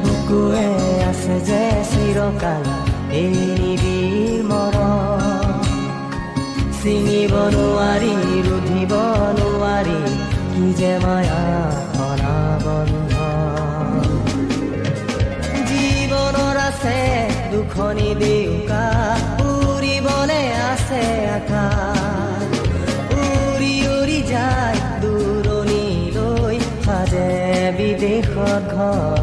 বুকুৱে আছে যে চিৰকাল এই নিবিড় মৰম ছিঙিব নোৱাৰি ৰুধিব নোৱাৰি কি যে মায়া কৰা বন্ধন জীৱনৰ আছে দুখনি দেউকা উৰিবলে আছে আকাশ উৰি উৰি যায় দূৰণিলৈ সাজে বিদেশত ঘৰ